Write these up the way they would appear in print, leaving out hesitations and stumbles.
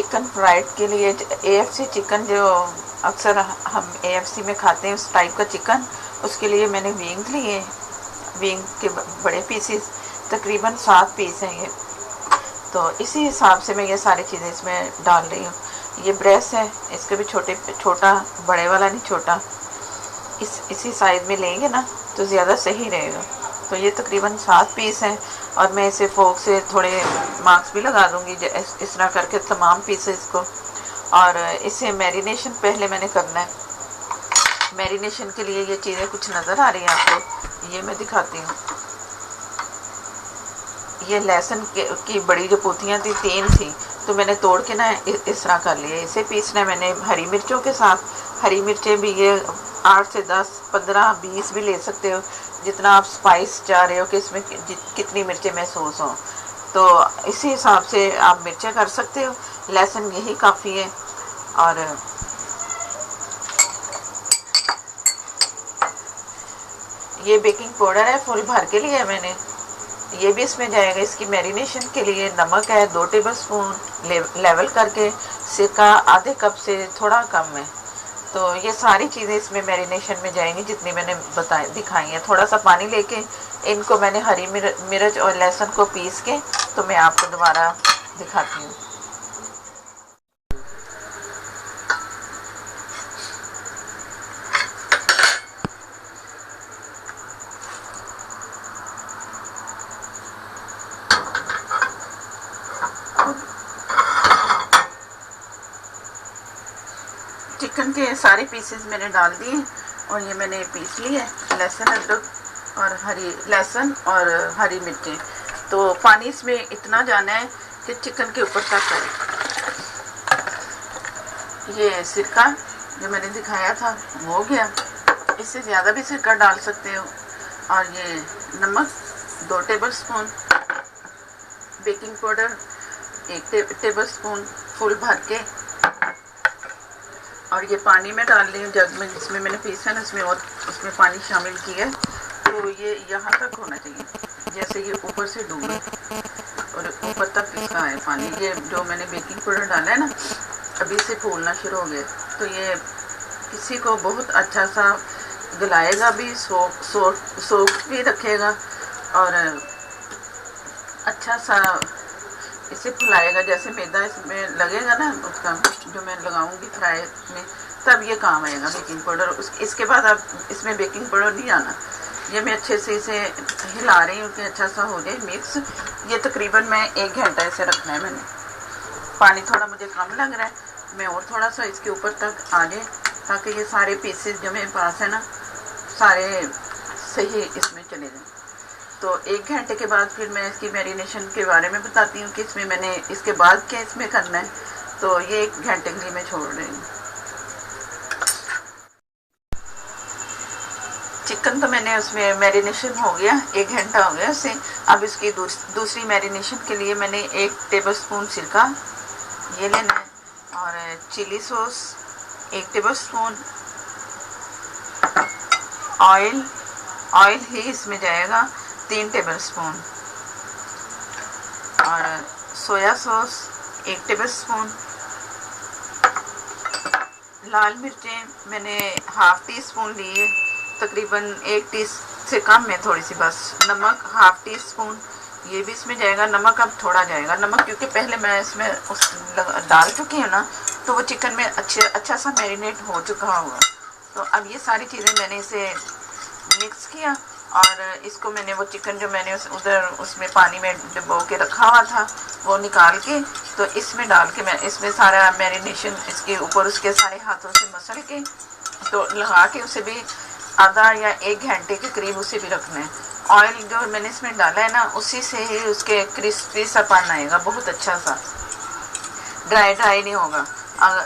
Chicken fried के लिए AFC chicken जो अक्सर हम एएफसी में खाते हैं उस टाइप का चिकन, उसके लिए मैंने विंग लिए, विंग के बड़े पीसेस, तकरीबन 7 पीस हैं ये। तो इसी हिसाब से मैं ये सारी चीज़ें इसमें डाल रही हूँ। ये ब्रेस्ट है, इसके भी छोटा, बड़े वाला नहीं, छोटा, इसी साइज में लेंगे ना तो ज़्यादा सही रहेगा। तो ये तकरीबन 7 पीस हैं और मैं इसे फोक से थोड़े मार्क्स भी लगा दूंगी इस तरह करके तमाम पीसेस को। और इसे मैरिनेशन पहले मैंने करना है। मैरिनेशन के लिए ये चीज़ें कुछ नज़र आ रही हैं आपको, ये मैं दिखाती हूँ। ये लहसुन की बड़ी जो पोथियाँ थी 3 थी, तो मैंने तोड़ के ना इस तरह कर लिया। इसे पीसना है मैंने हरी मिर्चों के साथ। हरी मिर्चें भी ये 8 से 10, 15, 20 भी ले सकते हो, जितना आप स्पाइस चाह रहे हो कि इसमें कितनी मिर्चें महसूस हों, तो इसी हिसाब से आप मिर्चें कर सकते हो। लहसुन यही काफ़ी है। और ये बेकिंग पाउडर है, फुल भर के लिए मैंने, ये भी इसमें जाएगा। इसकी मैरिनेशन के लिए नमक है 2 टेबलस्पून, लेवल करके सिरका आधे कप से थोड़ा कम है। तो ये सारी चीज़ें इसमें मैरिनेशन में जाएंगी जितनी मैंने दिखाई हैं। थोड़ा सा पानी लेके इनको मैंने हरी मिर्च और लहसुन को पीस के तो मैं आपको दोबारा दिखाती हूँ। चिकन के सारे पीसेस मैंने डाल दिए और ये मैंने पीस ली है, लहसुन, अदरक और हरी मिर्चें। तो पानी इसमें इतना जाना है कि चिकन के ऊपर तक आए। ये सिरका जो मैंने दिखाया था हो गया, इससे ज़्यादा भी सिरका डाल सकते हो। और ये नमक 2 tablespoon, baking powder 1 tablespoon full भर के, और ये पानी में डाल रही हूँ जग में जिसमें मैंने पीसा ना, उसमें पानी शामिल किया है। तो ये यहाँ तक होना चाहिए, जैसे ये ऊपर से डूबे और ऊपर तक इसका है पानी। ये जो मैंने बेकिंग पाउडर डाला है ना, अभी से फूलना शुरू हो गया। तो ये किसी को बहुत अच्छा सा गलाएगा भी, सोख भी रखेगा और अच्छा सा इसे फुलाएगा। जैसे मैदा इसमें लगेगा ना, उसका जो मैं लगाऊंगी फ्राई में, तब ये काम आएगा बेकिंग पाउडर। इसके बाद अब इसमें बेकिंग पाउडर नहीं आना। ये मैं अच्छे से इसे हिला रही हूँ कि अच्छा सा हो जाए मिक्स। ये तकरीबन मैं 1 घंटा इसे रखना है मैंने। पानी थोड़ा मुझे कम लग रहा है, मैं और थोड़ा सा इसके ऊपर तक आ जाए ताकि ये सारे पीसेस जो मेरे पास है ना सारे सही इसमें चले जाएँ। तो 1 घंटे के बाद फिर मैं इसकी मैरिनेशन के बारे में बताती हूँ कि इसमें मैंने इसके बाद क्या इसमें करना है। तो ये 1 घंटे के लिए मैं छोड़ रही हूँ। चिकन तो मैंने उसमें मैरिनेशन हो गया, 1 घंटा हो गया उसे। अब इसकी दूसरी मैरिनेशन के लिए मैंने 1 टेबलस्पून सिरका ये लेना है, और चिली सॉस 1 टेबलस्पून, ऑयल ही इसमें जाएगा 3 टेबलस्पून, और सोया सॉस 1 टेबलस्पून, लाल मिर्चें मैंने ½ टीस्पून ली है, तकरीबन 1 टी से कम है थोड़ी सी बस। नमक ½ टीस्पून, ये भी इसमें जाएगा। नमक अब थोड़ा जाएगा नमक, क्योंकि पहले मैं इसमें डाल चुकी हूँ ना, तो वो चिकन में अच्छा सा मैरिनेट हो चुका होगा। तो अब ये सारी चीज़ें मैंने इसे मिक्स किया और इसको मैंने वो चिकन जो मैंने उसमें पानी में डुबो के रखा हुआ था वो निकाल के तो इसमें डाल के मैं इसमें सारा मैरिनेशन इसके ऊपर उसके सारे हाथों से मसल के तो लगा के उसे भी आधा या 1 घंटे के करीब उसे भी रखना है। ऑयल जो मैंने इसमें डाला है ना, उसी से ही उसके क्रिस्पी सा पान आएगा, बहुत अच्छा सा, ड्राई नहीं होगा।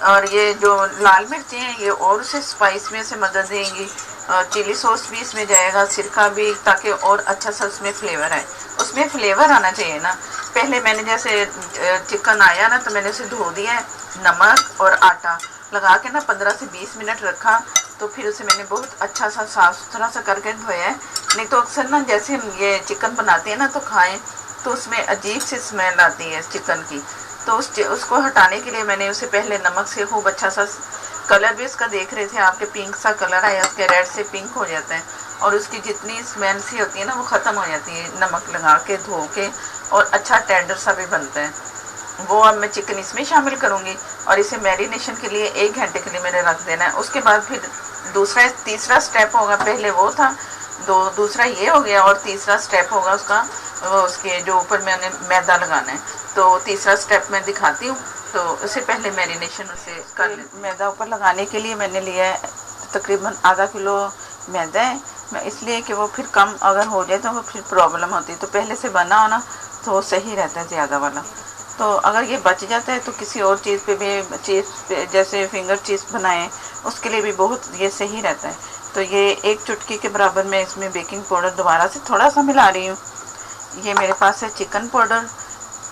और ये जो लाल मिर्चें हैं ये और उसे स्पाइस में से मदद देंगी। चिली सॉस भी इसमें जाएगा, सिरका भी, ताकि और अच्छा सा उसमें फ्लेवर आए। उसमें फ्लेवर आना चाहिए ना। पहले मैंने जैसे चिकन आया ना तो मैंने उसे धो दिया है, नमक और आटा लगा के ना 15 से 20 मिनट रखा, तो फिर उसे मैंने बहुत अच्छा सा साफ़ सुथरा सा करके धोया है। नहीं तो अक्सर ना जैसे हम ये चिकन बनाते हैं ना तो खाएं तो उसमें अजीब सी स्मेल आती है चिकन की, तो उसको हटाने के लिए मैंने उसे पहले नमक से खूब अच्छा सा, कलर भी उसका देख रहे थे आपके, पिंक सा कलर आया, उसके रेड से पिंक हो जाता है और उसकी जितनी स्मेल सी होती है ना वो ख़त्म हो जाती है नमक लगा के धो के, और अच्छा टेंडर सा भी बनता है वो। अब मैं चिकन इसमें शामिल करूँगी और इसे मैरिनेशन के लिए 1 घंटे के लिए मैंने रख देना है। उसके बाद फिर तीसरा स्टेप होगा, पहले वो था, दूसरा ये हो गया और तीसरा स्टेप होगा उसका, वो उसके जो ऊपर मैंने मैदा लगाना है। तो तीसरा स्टेप मैं दिखाती हूँ। तो उससे पहले मैरिनेशन उसे कर लें। मैदा ऊपर लगाने के लिए मैंने लिया है तकरीबन आधा किलो मैदा है, मैं इसलिए कि वो फिर कम अगर हो जाए तो वो फिर प्रॉब्लम होती है, तो पहले से बना होना तो वो सही रहता है ज़्यादा वाला। तो अगर ये बच जाता है तो किसी और चीज़ पे भी, चीज़ पे जैसे फिंगर चीज़ बनाएं उसके लिए भी बहुत ये सही रहता है। तो ये 1 चुटकी के बराबर मैं इसमें बेकिंग पाउडर दोबारा से थोड़ा सा मिला रही हूँ। ये मेरे पास है chicken powder,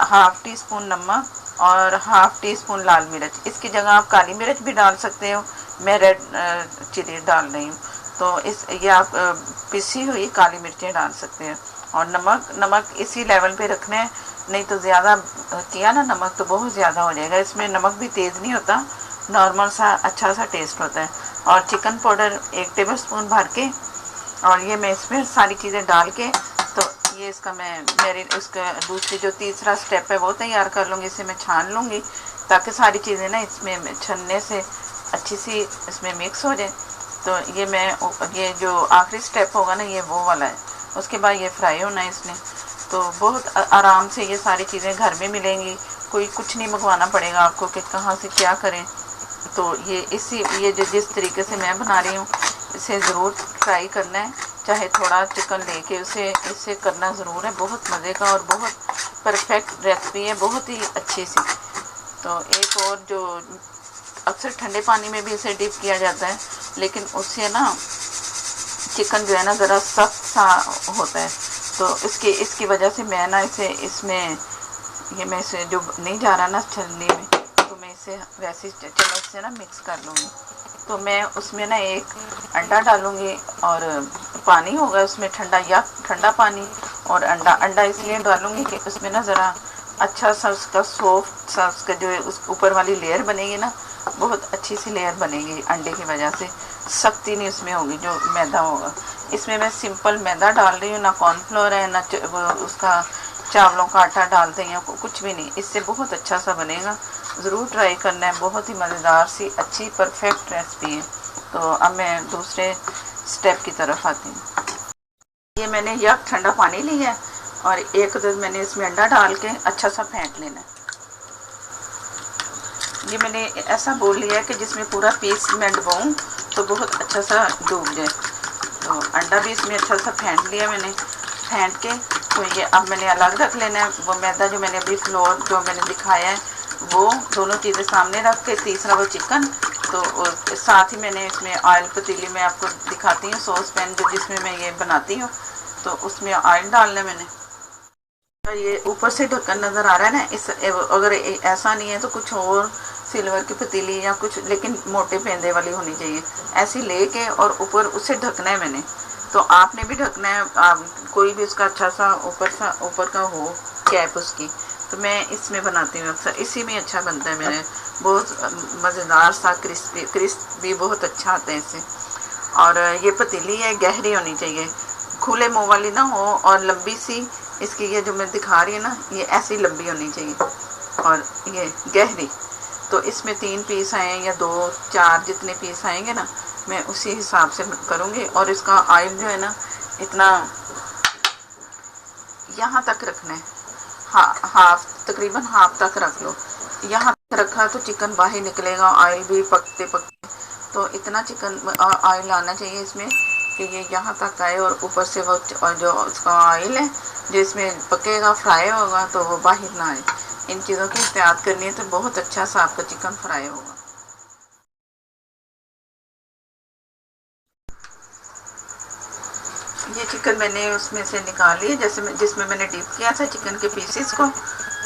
half tea spoon नमक और हाफ़ टी स्पून लाल मिर्च। इसकी जगह आप काली मिर्च भी डाल सकते हो, मैं रेड चिली डाल रही हूँ। तो ये आप पिसी हुई काली मिर्चें डाल सकते हैं। और नमक इसी लेवल पे रखना है, नहीं तो ज़्यादा किया ना नमक तो बहुत ज़्यादा हो जाएगा। इसमें नमक भी तेज़ नहीं होता, नॉर्मल सा अच्छा सा टेस्ट होता है। और चिकन पाउडर 1 टेबल स्पून भर के, और ये मैं इसमें सारी चीज़ें डाल के, तो ये इसका इसका दूसरी जो तीसरा स्टेप है वो तैयार कर लूँगी। इसे मैं छान लूँगी ताकि सारी चीज़ें ना इसमें छनने से अच्छी सी इसमें मिक्स हो जाए। तो ये जो आखिरी स्टेप होगा ना ये वो वाला है, उसके बाद ये फ्राई होना है इसने। तो बहुत आराम से ये सारी चीज़ें घर में मिलेंगी, कोई कुछ नहीं मंगवाना पड़ेगा आपको कि कहाँ से क्या करें। तो ये जो जिस तरीके से मैं बना रही हूँ इसे ज़रूर ट्राई करना है, चाहे थोड़ा चिकन लेके इसे करना ज़रूर है। बहुत मज़े का और बहुत परफेक्ट रेसिपी है, बहुत ही अच्छी सी। तो एक और जो अक्सर ठंडे पानी में भी इसे डिप किया जाता है, लेकिन उससे ना चिकन जो है ना ज़रा सख्त सा होता है, तो इसकी वजह से मैं ना मैं इसे जो नहीं जा रहा ना छलनी में, तो मैं इसे वैसे चम्मच से ना मिक्स कर लूँगी। तो मैं उसमें ना 1 अंडा डालूँगी और पानी होगा उसमें ठंडा पानी, और अंडा इसलिए डालूँगी कि उसमें ना ज़रा अच्छा सा उसका सॉफ्ट सा उसका जो उस ऊपर वाली लेयर बनेगी ना, बहुत अच्छी सी लेयर बनेगी अंडे की वजह से, सख्ती नहीं उसमें होगी जो मैदा होगा। इसमें मैं सिंपल मैदा डाल रही हूँ, ना कॉर्नफ्लोर है ना उसका चावलों का आटा डालते हैं, कुछ भी नहीं। इससे बहुत अच्छा सा बनेगा, ज़रूर ट्राई करना है। बहुत ही मज़ेदार सी अच्छी परफेक्ट रेसिपी है। तो अब मैं दूसरे स्टेप की तरफ आती हूँ। ये मैंने यह ठंडा पानी लिया है और 1 अदद मैंने इसमें अंडा डाल के अच्छा सा फेंट लेना है। ये मैंने ऐसा बोल लिया है कि जिसमें पूरा पीस मैं डुबाऊँ तो बहुत अच्छा सा डूब जाए। तो अंडा भी इसमें अच्छा सा फेंट लिया मैंने, फेंट के तो ये अब मैंने अलग रख लेना है। वो मैदा जो मैंने अभी फ्लोर जो मैंने दिखाया है वो दोनों चीज़ें सामने रख के, तीसरा वो चिकन, तो साथ ही मैंने इसमें ऑयल पतीली में आपको दिखाती हूँ, सॉस पैन जो जिसमें मैं ये बनाती हूँ, तो उसमें ऑयल डालना है मैंने। ये ऊपर से ढक्कन नज़र आ रहा है ना, अगर ऐसा नहीं है तो कुछ और सिल्वर की पतीली या कुछ, लेकिन मोटे पेंदे वाली होनी चाहिए, ऐसी लेके और ऊपर उसे ढकना है मैंने। तो आपने भी ढकना है, कोई भी उसका अच्छा सा ऊपर का हो कैप उसकी। तो मैं इसमें बनाती हूँ अक्सर, इसी में अच्छा बनता है मेरे, बहुत मज़ेदार सा क्रिस्प भी बहुत अच्छा आता है इससे। और ये पतीली है गहरी होनी चाहिए, खुले मुँह वाली ना हो, और लंबी सी इसकी ये जो मैं दिखा रही है ना ये ऐसी लंबी होनी चाहिए और ये गहरी। तो इसमें 3 पीस आए या 2-4 जितने पीस आएंगे ना मैं उसी हिसाब से करूँगी। और इसका ऑयल जो है ना इतना यहाँ तक रखना है, तकरीबन हाफ तक रख लो। यहाँ तक रखा तो चिकन बाहर निकलेगा, ऑयल भी पकते पकते, तो इतना चिकन ऑयल आना चाहिए इसमें कि ये यहाँ तक आए, और ऊपर से वो जो उसका ऑयल है जो इसमें पकेगा फ्राई होगा तो वो बाहर ना आए। इन चीज़ों की एहतियात करनी है तो बहुत अच्छा सा आपका चिकन फ्राई होगा। ये चिकन मैंने उसमें से निकाल लिया जिसमें मैंने डिप किया था चिकन के पीसेस को।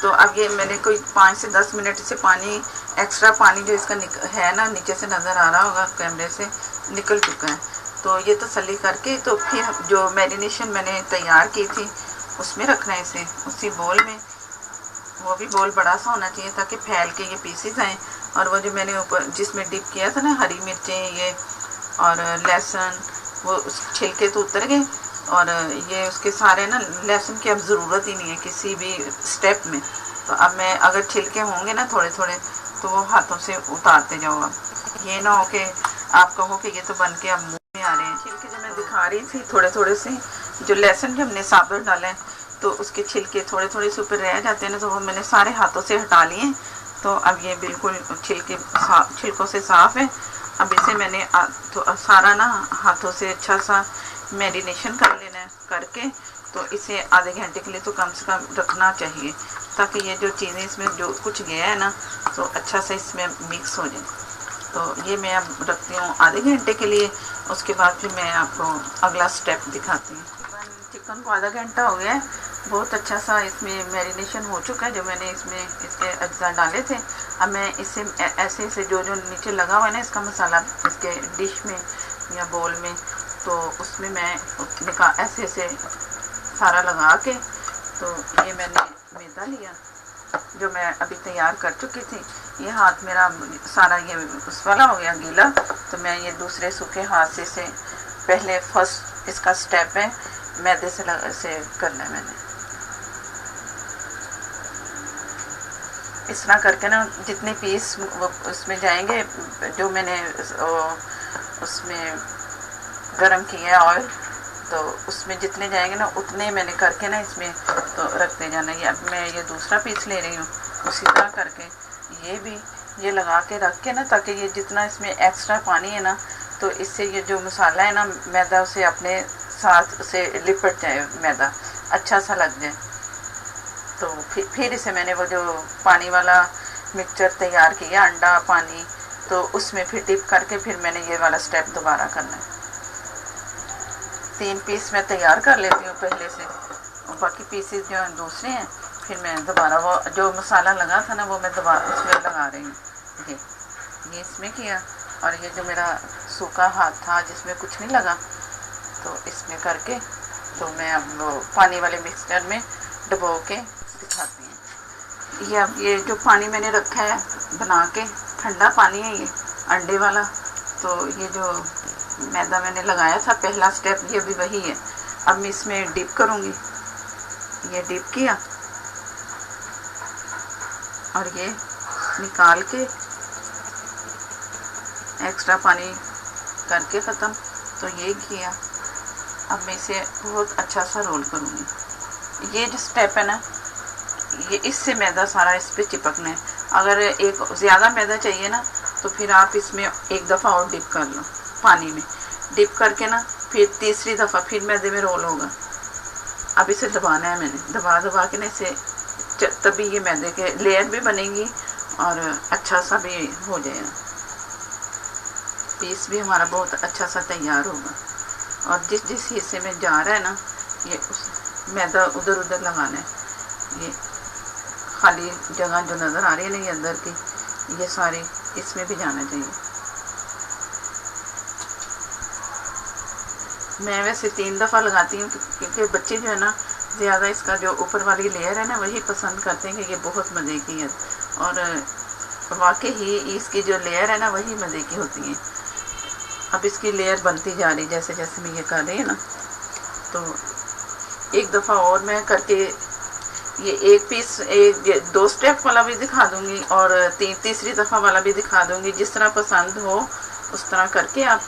तो अब ये मैंने कोई 5 से 10 मिनट से पानी, एक्स्ट्रा पानी जो इसका है ना नीचे से नज़र आ रहा होगा कैमरे से, निकल चुका है। तो ये तसल्ली करके तो फिर जो मैरिनेशन मैंने तैयार की थी उसमें रखना है इसे, उसी बोल में वो भी बोल बड़ा सा होना चाहिए ताकि फैल के ये पीसेस आए। और वो जो मैंने ऊपर जिसमें डिप किया था ना, हरी मिर्चें ये और लहसुन, वो उस छिलके तो उतर गए। और ये उसके सारे ना, लहसुन की अब ज़रूरत ही नहीं है किसी भी स्टेप में। तो अब मैं अगर छिलके होंगे ना थोड़े थोड़े, तो वो हाथों से उतारते जाओ। अब ये ना हो कि आप कहो कि ये तो बन के अब मुँह में आ रहे हैं। छिलके जो मैं दिखा रही थी थोड़े थोड़े से, जो लहसुन जो हमने साबुत डाला है, तो उसके छिलके थोड़े थोड़े से ऊपर रह जाते हैं ना, तो वो मैंने सारे हाथों से हटा लिए। तो अब ये बिल्कुल छिलकों से साफ़ है। अब इसे मैंने तो सारा ना हाथों से अच्छा सा मैरिनेशन कर लेना है। करके तो इसे आधे घंटे के लिए तो कम से कम रखना चाहिए, ताकि ये जो चीज़ें इसमें जो कुछ गया है ना, तो अच्छा से इसमें मिक्स हो जाए। तो ये मैं अब रखती हूँ आधे घंटे के लिए। उसके बाद फिर मैं आपको अगला स्टेप दिखाती हूँ। चिकन को आधा घंटा हो गया है, बहुत अच्छा सा इसमें मैरिनेशन हो चुका है। जो मैंने इसमें इसके अज्जा डाले थे, अब मैं इसे ऐसे ऐसे जो नीचे लगा हुआ है ना इसका मसाला, इसके डिश में या बोल में, तो उसमें मैं ऐसे ऐसे सारा लगा के, तो ये मैंने मैदा लिया जो मैं अभी तैयार कर चुकी थी। ये हाथ मेरा सारा ये उस वाला हो गया गीला, तो मैं ये दूसरे सूखे हाथ से इसे पहले फर्स्ट इसका स्टेप है मैदे से करना है। मैंने इस तरह करके ना जितने पीस वो उसमें जाएंगे, जो मैंने उसमें गरम किया है ऑयल, तो उसमें जितने जाएंगे ना उतने मैंने करके ना इसमें तो रखते जाना। ये अब मैं ये दूसरा पीस ले रही हूँ, उसी तरह करके ये भी ये लगा के रख के ना, ताकि ये जितना इसमें एक्स्ट्रा पानी है ना, तो इससे ये जो मसाला है ना मैदा उसे अपने साथ से लिपट जाए, मैदा अच्छा सा लग जाए। तो फिर इसे मैंने वो जो पानी वाला मिक्सचर तैयार किया, अंडा पानी, तो उसमें फिर डिप करके फिर मैंने ये वाला स्टेप दोबारा करना है। 3 पीस मैं तैयार कर लेती हूँ पहले से, और बाकी पीसेस जो दूसरे हैं फिर मैं दोबारा वो जो मसाला लगा था ना, वो मैं दोबारा उसमें लगा रही हूँ। ये इसमें किया, और ये जो मेरा सूखा हाथ था जिसमें कुछ नहीं लगा, तो इसमें करके तो मैं अब वो पानी वाले मिक्सचर में डुबो के दिखाती हूँ। ये अब ये जो पानी मैंने रखा है बना के, ठंडा पानी है ये अंडे वाला। तो ये जो मैदा मैंने लगाया था पहला स्टेप, ये भी वही है। अब मैं इसमें डिप करूँगी। ये डिप किया और ये निकाल के एक्स्ट्रा पानी करके ख़त्म, तो ये किया। अब मैं इसे बहुत अच्छा सा रोल करूँगी। ये जो स्टेप है ना, ये इससे मैदा सारा इस पे चिपकना है। अगर एक ज़्यादा मैदा चाहिए ना, तो फिर आप इसमें एक दफ़ा और डिप कर लो पानी में। डिप करके ना फिर तीसरी दफ़ा फिर मैदे में रोल होगा। अब इसे दबाना है मैंने, दबा के ना इसे, तभी ये मैदे के लेयर भी बनेंगी और अच्छा सा भी हो जाएगा। पीस भी हमारा बहुत अच्छा सा तैयार होगा। और जिस जिस हिस्से में जा रहा है ना, ये उस मैदा उधर उधर लगाना है। ये खाली जगह जो नज़र आ रही है ना ये अंदर की, ये सारी इसमें भी जाना चाहिए। मैं वैसे 3 दफ़ा लगाती हूँ, क्योंकि बच्चे जो है ना ज़्यादा इसका जो ऊपर वाली लेयर है ना वही पसंद करते हैं कि ये बहुत मज़े की है। और वाकई ही इसकी जो लेयर है ना वही मज़े की होती है। अब इसकी लेयर बनती जा रही, जैसे जैसे मैं ये कर रही हूँ ना, तो एक दफ़ा और मैं करके ये एक पीस 2 स्टेप वाला भी दिखा दूँगी और तीसरी दफ़ा वाला भी दिखा दूँगी। जिस तरह पसंद हो उस तरह करके आप,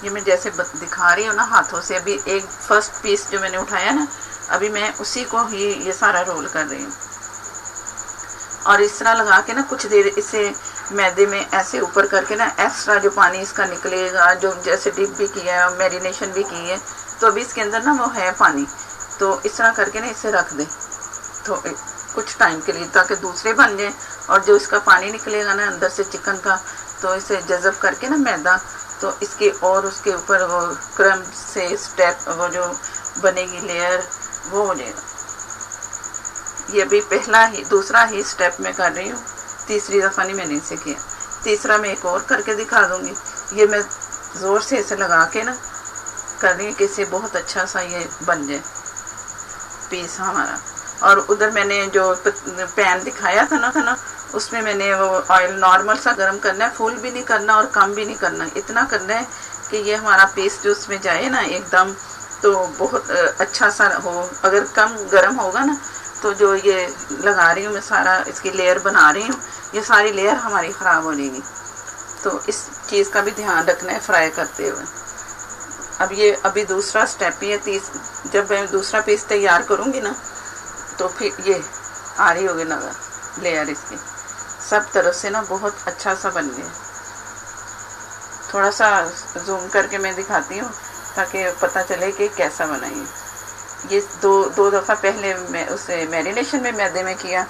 ये मैं जैसे दिखा रही हूँ ना हाथों से, अभी एक फर्स्ट पीस जो मैंने उठाया ना, अभी मैं उसी को ही ये सारा रोल कर रही हूँ। और इस तरह लगा के ना कुछ देर इसे मैदे में ऐसे ऊपर करके ना, एक्स्ट्रा जो पानी इसका निकलेगा, जो जैसे डिप भी किया है, मैरिनेशन भी की है, तो अभी इसके अंदर ना वो है पानी, तो इस तरह करके ना इसे रख दें तो कुछ टाइम के लिए, ताकि दूसरे बन जाए। और जो इसका पानी निकलेगा ना अंदर से चिकन का, तो इसे जज़ब करके ना मैदा, तो इसके और उसके ऊपर वो क्रम से स्टेप वो जो बनेगी लेयर, वो हो जाएगा। ये भी दूसरा ही स्टेप मैं कर रही हूँ, तीसरी दफ़ा नहीं मैंने इसे किया। तीसरा मैं एक और करके दिखा दूँगी। ये मैं ज़ोर से इसे लगा के ना कर रही हूँ कि इसे बहुत अच्छा सा ये बन जाए पीस हमारा। और उधर मैंने जो पैन दिखाया था ना उसमें मैंने वो ऑयल नॉर्मल सा गर्म करना है, फुल भी नहीं करना और कम भी नहीं करना, इतना करना है कि ये हमारा पेस्ट जो उसमें जाए ना एकदम, तो बहुत अच्छा सा हो। अगर कम गर्म होगा ना तो जो ये लगा रही हूँ मैं, सारा इसकी लेयर बना रही हूँ, ये सारी लेयर हमारी ख़राब हो जाएगी। तो इस चीज़ का भी ध्यान रखना है फ्राई करते हुए। अब ये अभी दूसरा स्टेप ही है, जब मैं दूसरा पीस तैयार करूँगी ना तो फिर ये आ रही होगी ना लेयर इसकी, सब तरफ से ना बहुत अच्छा सा बन गया। थोड़ा सा जूम करके मैं दिखाती हूँ ताकि पता चले कि कैसा बना ये दो दफ़ा पहले मैं उसे मैरिनेशन में मैदे में किया,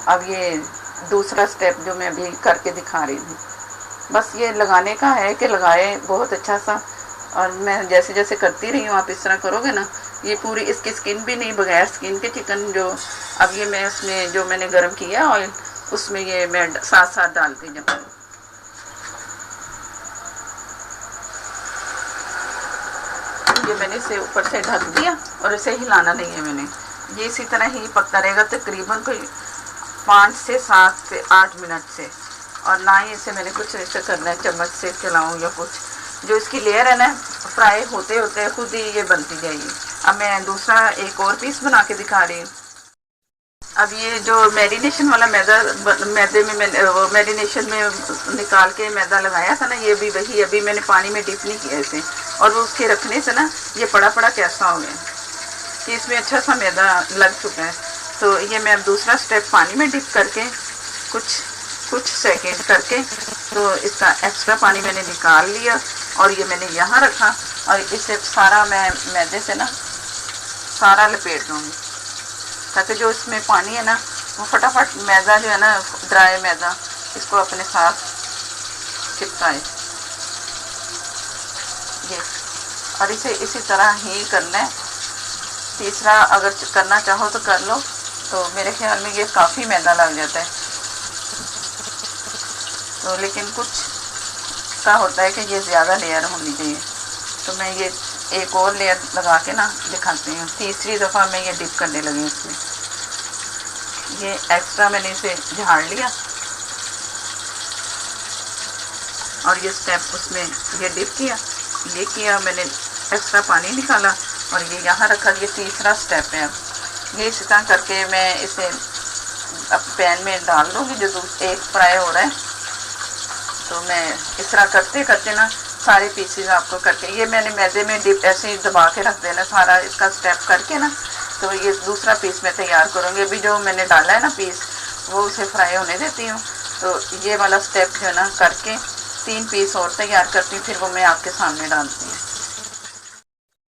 अब ये दूसरा स्टेप जो मैं अभी करके दिखा रही हूँ। बस ये लगाने का है कि लगाए बहुत अच्छा सा, और मैं जैसे जैसे करती रही हूँ आप इस तरह करोगे ना, ये पूरी इसकी स्किन भी नहीं, बगैर स्किन के चिकन जो अब ये मैं उसमें जो मैंने गर्म किया ऑयल उसमें ये मैं साथ साथ डालती जाऊँ। ये मैंने इसे ऊपर से ढक दिया और इसे हिलाना नहीं है मैंने, ये इसी तरह ही पकता रहेगा तकरीबन कोई 5 से 7 से 8 मिनट से। और ना ही इसे मैंने कुछ ऐसे करना है चम्मच से चलाऊँ या कुछ, जो इसकी लेयर है ना फ्राई होते होते खुद ही ये बनती जाएगी। अब मैं दूसरा एक और पीस बना के दिखा रही हूँ। अब ये जो मैरिनेशन वाला मैदे में मैंने वो मैरिनेशन में निकाल के मैदा लगाया था ना, ये भी वही अभी मैंने पानी में डिप नहीं किया इसे, और वो उसके रखने से ना ये पड़ा कैसा हो गया कि इसमें अच्छा सा मैदा लग चुका है। तो ये मैं अब दूसरा स्टेप पानी में डिप करके कुछ सेकेंड करके तो इसका एक्स्ट्रा पानी मैंने निकाल लिया और ये मैंने यहाँ रखा, और इसे सारा मैं मैदे से ना सारा लपेट दूँगी ताकि जो इसमें पानी है ना वो फटाफट मैदा जो है ना ड्राई मैदा इसको अपने साथ चिपकाए ये, और इसे इसी तरह ही करना है। तीसरा अगर करना चाहो तो कर लो, तो मेरे ख्याल में ये काफ़ी मैदा लग जाता है। तो लेकिन कुछ का होता है कि ये ज़्यादा लेयर होनी चाहिए, तो मैं ये एक और लेयर लगा के ना दिखाती हूँ। तीसरी दफ़ा मैं ये डिप करने लगी इसमें, ये एक्स्ट्रा मैंने इसे झाड़ लिया और ये स्टेप उसमें ये डिप किया मैंने, एक्स्ट्रा पानी निकाला और ये यहाँ रखा। ये तीसरा स्टेप है। अब ये इस तरह करके मैं इसे अब पैन में डाल दूँगी जो एक फ्राई हो रहा है। तो मैं इस तरह करते करते ना सारे पीसेस आपको करके, ये मैंने मैदे में डिप ऐसे ही दबा के रख देना सारा इसका स्टेप करके ना, तो ये दूसरा पीस मैं तैयार करूँगी। अभी जो मैंने डाला है ना पीस वो उसे फ्राई होने देती हूँ। तो ये वाला स्टेप जो है ना करके 3 पीस और तैयार करती हूँ, फिर वो मैं आपके सामने डालती हूँ।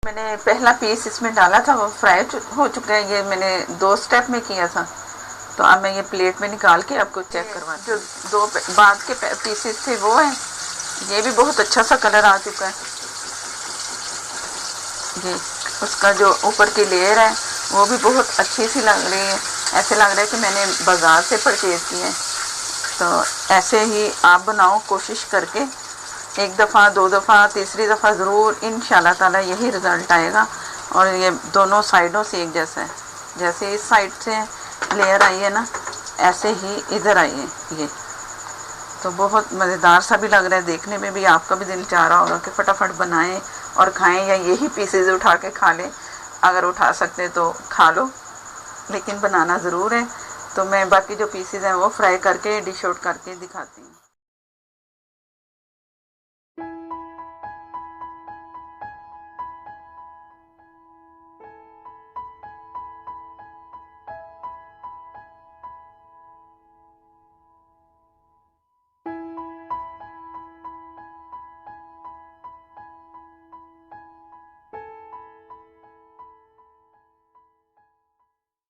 मैंने पहला पीस इसमें डाला था वो फ्राई हो चुका है, ये मैंने 2 स्टेप में किया था। तो अब मैं ये प्लेट में निकाल के आपको चेक करवाती हूँ। जो 2 बाद के पीसेस थे वो हैं, ये भी बहुत अच्छा सा कलर आ चुका है। ये उसका जो ऊपर की लेयर है वो भी बहुत अच्छी सी लग रही है, ऐसे लग रहा है कि मैंने बाज़ार से परचेज़ किया है। तो ऐसे ही आप बनाओ कोशिश करके, 1 दफ़ा 2 दफ़ा तीसरी दफ़ा ज़रूर इंशाल्लाह ताला यही रिज़ल्ट आएगा। और ये दोनों साइडों से एक जैसा है, जैसे इस साइड से लेयर आई है ना ऐसे ही इधर आई है ये। तो बहुत मज़ेदार सा भी लग रहा है देखने में भी, आपका भी दिल चाह रहा होगा कि फटाफट बनाएं और खाएं, या यही पीसेज उठा के खा लें। अगर उठा सकते तो खा लो, लेकिन बनाना ज़रूर है। तो मैं बाकी जो पीसेज हैं वो फ्राई करके डिश आउट करके दिखाती हूँ।